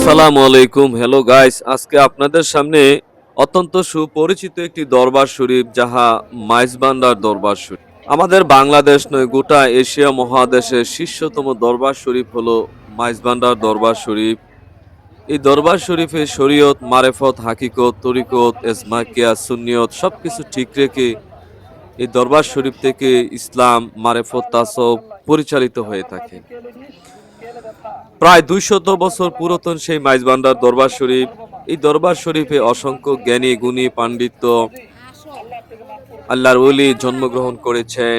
আসসালামু আলাইকুম। Hello guys, আজকে আপনাদের সামনে অত্যন্ত সুপরিচিত একটি দরবার শরীফ, যাহা মাইজবান্ডার দরবার শরীফ। আমাদের বাংলাদেশ নয়, গোটা এশিয়া মহাদেশের শীর্ষতম দরবার শরীফ হলো মাইজবান্ডার দরবার শরীফ। এই দরবার শরীফে শরীয়ত, মারেফত, হাকিকত, তরিকত, এজমাকিয়া, সুন্নিয়ত সবকিছু ঠিক রেখে এই দরবার শরীফ থেকে ইসলাম, মারেফত, তাসাউফ পরিচালিত হয়ে থাকে। প্রায় ২০০ বছর পুরাতন সেই মাইজবান্ডার দরবার শরীফ। এই দরবার শরীফে অসংখ্য জ্ঞানী, গুণী, পাণ্ডিত্য, আল্লাহর ওলি জন্মগ্রহণ করেছেন।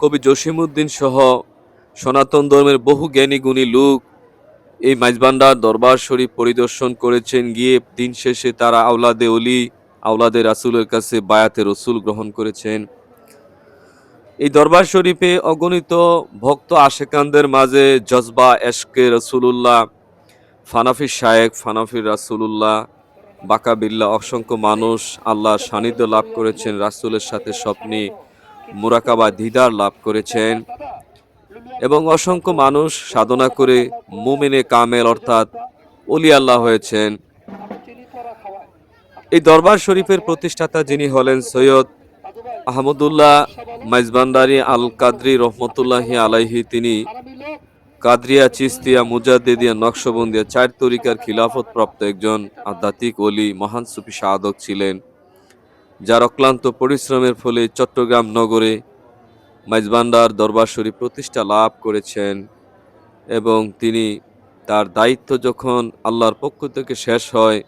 কবি জসিমউদ্দিন সহ সনাতন ধর্মের বহু জ্ঞানী গুণী লোক এই মাইজবান্ডার দরবার শরীফ পরিদর্শন করেছেন। গিয়ে দিন শেষে তারা আওলাদে ওলি, আওলাদে রাসূলের কাছে বায়াতে রসুল গ্রহণ করেছেন। এই দরবার শরীফে অগণিত ভক্ত আশেকানদের মাঝে জজবা এশকে রসুলুল্লাহ, ফানাফি শায়েক, ফানাফি রাসূলুল্লাহ, বাকাবিল্লাহ অসংখ্য মানুষ আল্লাহর সান্নিধ্য লাভ করেছেন, রাসূলের সাথে স্বপ্নে মুরাকাবা দিদার লাভ করেছেন এবং অসংখ্য মানুষ সাধনা করে মুমিনে কামেল অর্থাৎ ওলি আল্লাহ হয়েছেন। এই দরবার শরীফের প্রতিষ্ঠাতা যিনি হলেন সৈয়দ আহমদুল্লাহ মাইজবান্ডারি আল কাদরি রহমতুল্লাহি আলাইহি, তিনি কাদরিয়া, চিস্তিয়া, মুজাদ্দিদিয়া, নকশবন্দিয়া ৪ তরিকার খিলাফত প্রাপ্ত একজন আধ্যাত্মিক ওলি, মহান সুফি সাধক ছিলেন, যার অক্লান্ত পরিশ্রমের ফলে চট্টগ্রাম নগরে মাইজবান্ডার দরবার শরীফ প্রতিষ্ঠা লাভ করেছেন। এবং তিনি তার দায়িত্ব যখন আল্লাহর পক্ষ থেকে শেষ হয়,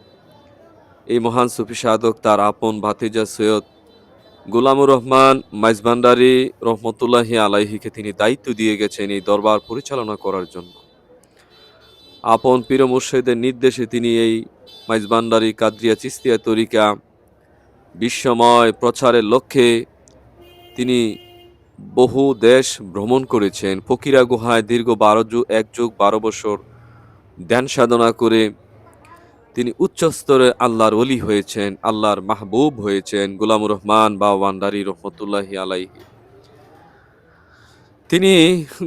এই মহান সুফি সাধক তার আপন ভাতিজা সৈয়দ গোলামুর রহমান মাইজবান্ডারি রহমতুল্লাহি আলাইহিকে তিনি দায়িত্ব দিয়ে গেছেন এই দরবার পরিচালনা করার জন্য। আপন পীর মুর্শিদের নির্দেশে তিনি এই মাইজবান্ডারি কাদরিয়া চিস্তিয়া তরিকা বিশ্বময় প্রচারের লক্ষ্যে তিনি বহু দেশ ভ্রমণ করেছেন। ফকিরা গুহায় দীর্ঘ ১ যুগ ১২ বছর ধ্যান সাধনা করে তিনি উচ্চ স্তরে আল্লাহর ওলি হয়েছেন, আল্লাহর মাহবুব হয়েছেন গোলামুর রহমান বাবা ভান্ডারী রহমতুল্লাহি আলাইহি। তিনি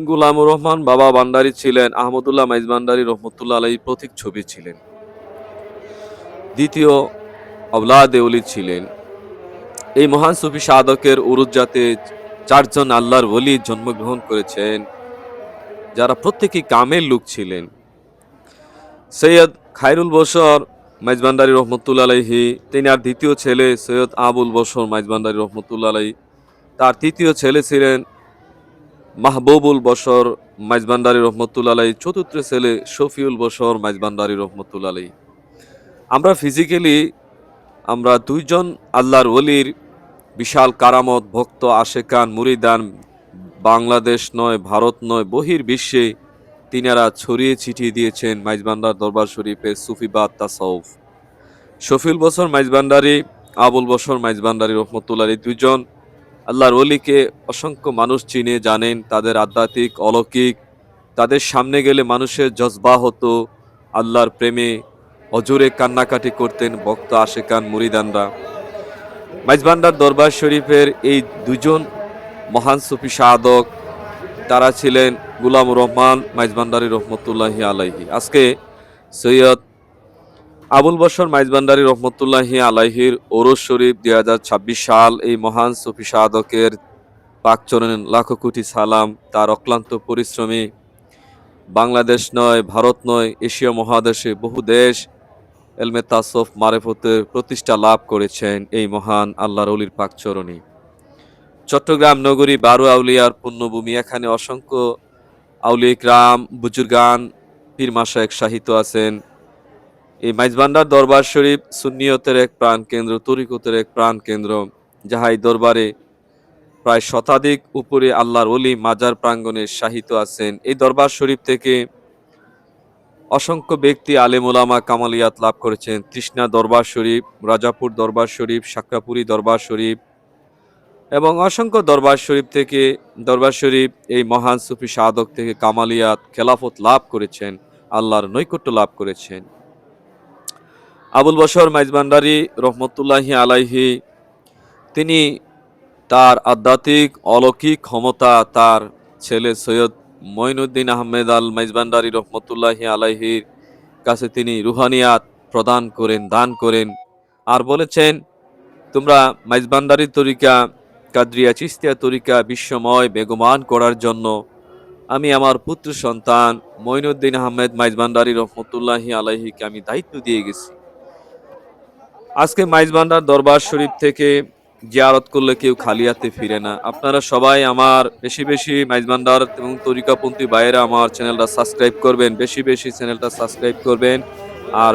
গোলামুর রহমান বাবা ভান্ডারী ছিলেন আহমদুল্লাহ মাইজবান্ডারী রহমতুল্লাহ আলাইহির প্রতীক ছবি ছিলেন, দ্বিতীয় আওলাদে ওলি ছিলেন। এই মহান সুফি সাধকের উরুজাতে ৪ জন আল্লাহর ওলি জন্মগ্রহণ করেছেন, যারা প্রত্যেকেই কামেল লোক ছিলেন। সৈয়দ খায়রুল বশর মাইজবান্ডারী রহমতুল্লাহ আলাইহি, তিনি আর দ্বিতীয় ছেলে সৈয়দ আবুল বশর মাইজবান্ডারী রহমতুল্লাহ আলাইহি। তার তৃতীয় ছেলে ছিলেন মাহবুবুল বশর মাইজবান্ডারী রহমতুল্লাহ আলাইহি, চতুর্থ ছেলে শফিউল বশর মাইজবান্ডারী রহমতুল্লাহ আলাইহি। আমরা ফিজিক্যালি আমরা ২ জন আল্লাহর ওলির বিশাল কারামত, ভক্ত আশেকান মুরিদান বাংলাদেশ নয়, ভারত নয়, বহির বিশ্বে তিনারা ছড়িয়ে ছিটিয়ে দিয়েছেন মাইজবান্ডার দরবার শরীফের সুফিবাদ, তাসাউফ। শফিউল বশর মাইজবান্ডারি, আবুল বশর মাইজবান্ডারী রহমতুল্লাহ আলাইহি ২ জন আল্লাহর ওলিকে অসংখ্য মানুষ চিনে জানেন, তাদের আধ্যাত্মিক অলৌকিক, তাদের সামনে গেলে মানুষের জজবা হতো, আল্লাহর প্রেমে অজোরে কান্নাকাটি করতেন ভক্ত আশেকান মুরিদানরা। মাইজবান্ডার দরবার শরীফের এই ২ জন মহান সুফি সাধক, তারা ছিলেন গোলামুর রহমান মাইজবান্ডারী রহমতুল্লাহি আলাইহি। আজকে সৈয়দ আবুল বশর মাইজবান্ডারী রহমতুল্লাহি আলাইহির ওরস শরীফ ২০২৬ সাল। এই মহান সুফি সাধকের পাকচরণে লাখো কোটি সালাম। তার অক্লান্ত পরিশ্রমে বাংলাদেশ নয়, ভারত নয়, এশিয়া মহাদেশে বহু দেশ এলমে তাসাউফ মারেফতের প্রতিষ্ঠা লাভ করেছেন এই মহান আল্লাহর ওলির পাকচরণে। চট্টগ্রাম নগরী ১২ আউলিয়ার পুণ্যভূমি। এখানে অসংখ্য আউলিয়া ইকরাম, বুজুর্গান, পীর মাশায়েখ শাহিত আছেন। এই মাইজবান্ডার দরবার শরীফ সুন্নিয়তের এক প্রাণ কেন্দ্র, তরিকতের এক প্রাণ কেন্দ্র, যাহা এই দরবারে প্রায় শতাধিক উপরে আল্লাহর ওলি মাজার প্রাঙ্গণে শাহিত আছেন। এই দরবার শরীফ থেকে অসংখ্য ব্যক্তি আলেম ওলামা কামালিয়াত লাভ করেছেন। তৃষ্ণা দরবার শরীফ, রাজাপুর দরবার শরীফ, সাকরাপুরি দরবার শরীফ এবং অসংখ্য দরবার শরীফ থেকে দরবার শরীফ এই মহান সুফি সাধক থেকে কামালিয়াত, খেলাফত লাভ করেছেন, আল্লাহর নৈকট্য লাভ করেছেন। আবুল বশর মাইজবান্ডারী রহমতুল্লাহি আলাইহি, তিনি তার আধ্যাত্মিক অলৌকিক ক্ষমতা তার ছেলে সৈয়দ মঈনুদ্দিন আহমেদ আল মাইজবান্ডারী রহমতুল্লাহি আলাইহির কাছে তিনি রুহানিয়াত প্রদান করেন, দান করেন। আর বলেছেন, তোমরা মাইজভান্ডারী তরিকা, কাদরিয়া চিশতিয়া তরিকা বিশ্বময় বেগমান করার জন্য আমি আমার পুত্র সন্তান মঈনুদ্দিন আহমেদ মাইজভান্ডারী রহমতুল্লাহি আলাইহিকে আমি দায়িত্ব দিয়ে গেছি। আজকে মাইজভান্ডার দরবার শরীফ থেকে জিয়ারত করলে কেউ খালি হাতে ফিরে না। আপনারা সবাই আমার বেশি বেশি মাইজভান্ডার এবং তরিকাপন্থী ভাইয়েরা আমার চ্যানেলটা সাবস্ক্রাইব করবেন, বেশি বেশি চ্যানেলটা সাবস্ক্রাইব করবেন। আর